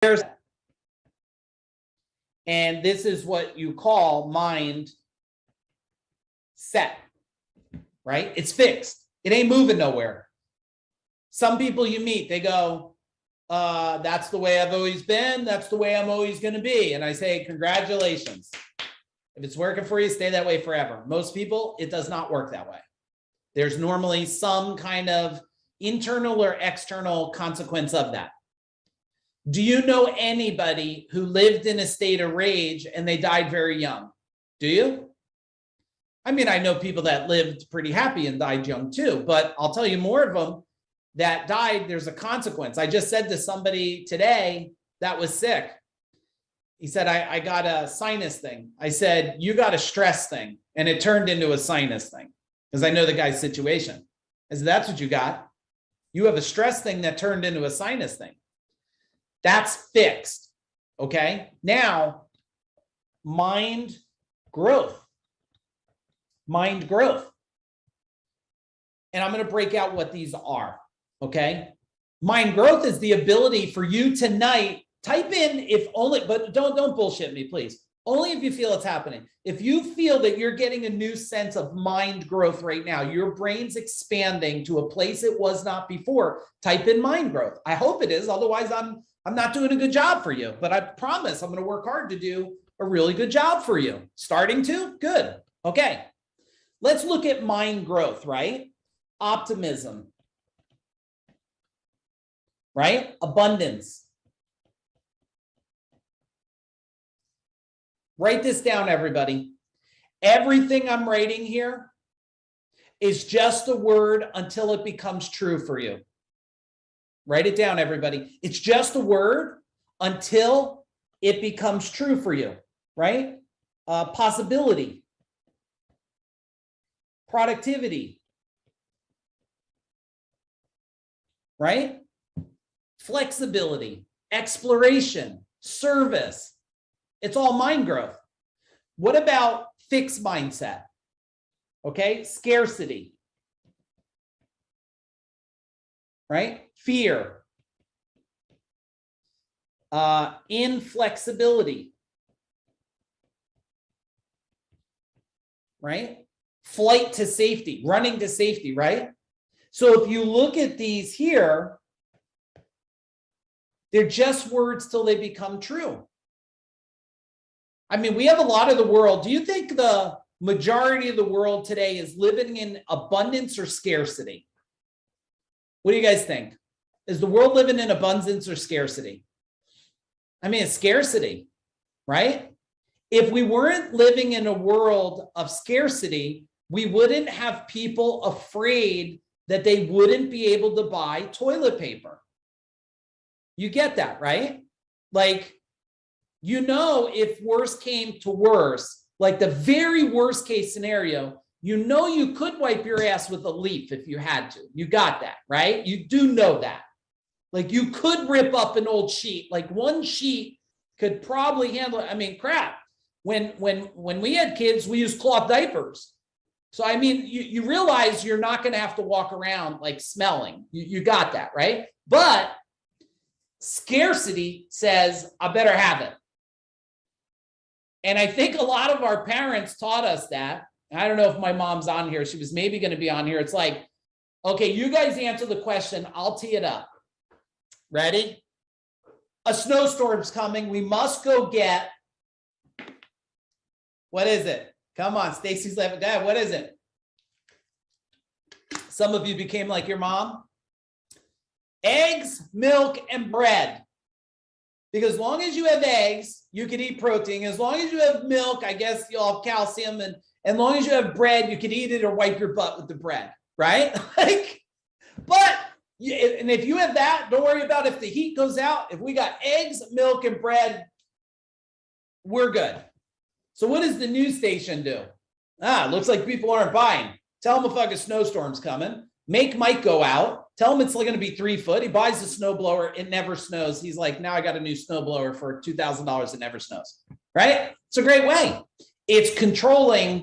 And this is what you call mind set, right? It's fixed. It ain't moving nowhere. Some people you meet, they go, that's the way I've always been. That's the way I'm always going to be. And I say, congratulations. If it's working for you, stay that way forever. Most people, it does not work that way. There's normally some kind of internal or external consequence of that. Do you know anybody who lived in a state of rage and they died very young? Do you? I mean, I know people that lived pretty happy and died young too, but I'll tell you more of them that died, there's a consequence. I just said to somebody today that was sick. He said, I got a sinus thing. I said, you got a stress thing. And it turned into a sinus thing because I know the guy's situation. I said, that's what you got. You have a stress thing that turned into a sinus thing. That's fixed. Okay. Now, mind growth. Mind growth. And I'm going to break out what these are. Okay. Mind growth is the ability for you tonight. Type in if only, but don't bullshit me, please. Only if you feel it's happening. If you feel that you're getting a new sense of mind growth right now, your brain's expanding to a place it was not before, type in mind growth. I hope it is. Otherwise, I'm not doing a good job for you, but I promise I'm going to work hard to do a really good job for you. Starting to? Good. Okay. Let's look at mind growth, right? Optimism, right? Abundance. Write this down, everybody. Everything I'm writing here is just a word until it becomes true for you. Write it down, everybody. It's just a word until it becomes true for you, right? Possibility, productivity, right? Flexibility, exploration, service. It's all mind growth. What about fixed mindset? Okay, scarcity, right? Fear, inflexibility, right? Flight to safety, running to safety, right? So if you look at these here, they're just words till they become true. I mean, we have a lot of the world. Do you think the majority of the world today is living in abundance or scarcity? What do you guys think? Is the world living in abundance or scarcity? I mean, it's scarcity, right? If we weren't living in a world of scarcity, we wouldn't have people afraid that they wouldn't be able to buy toilet paper. You get that, right? Like, you know, if worse came to worse, like the very worst case scenario, you know, you could wipe your ass with a leaf if you had to. You got that, right? You do know that. Like you could rip up an old sheet, like one sheet could probably handle it. I mean, crap. When we had kids, we used cloth diapers. So, I mean, you realize you're not going to have to walk around like smelling. You got that, right? But scarcity says, I better have it. And I think a lot of our parents taught us that. I don't know if my mom's on here. She was maybe going to be on here. It's like, okay, you guys answer the question. I'll tee it up. Ready? A snowstorm's coming. We must go get, what is it? Come on, Stacy's laughing. Dad, what is it? Some of you became like your mom. Eggs, milk, and bread. Because as long as you have eggs, you can eat protein. As long as you have milk, I guess you'll have calcium. And as long as you have bread, you can eat it or wipe your butt with the bread, right? Like, but, and if you have that, don't worry about if the heat goes out. If we got eggs, milk, and bread, we're good. So what does the news station do? Looks like people aren't buying. Tell them a fucking snowstorm's coming. Make Mike go out. Tell him it's going to be 3 foot. He buys a snowblower. It never snows. He's like, now I got a new snowblower for $2,000. It never snows, right? It's a great way. It's controlling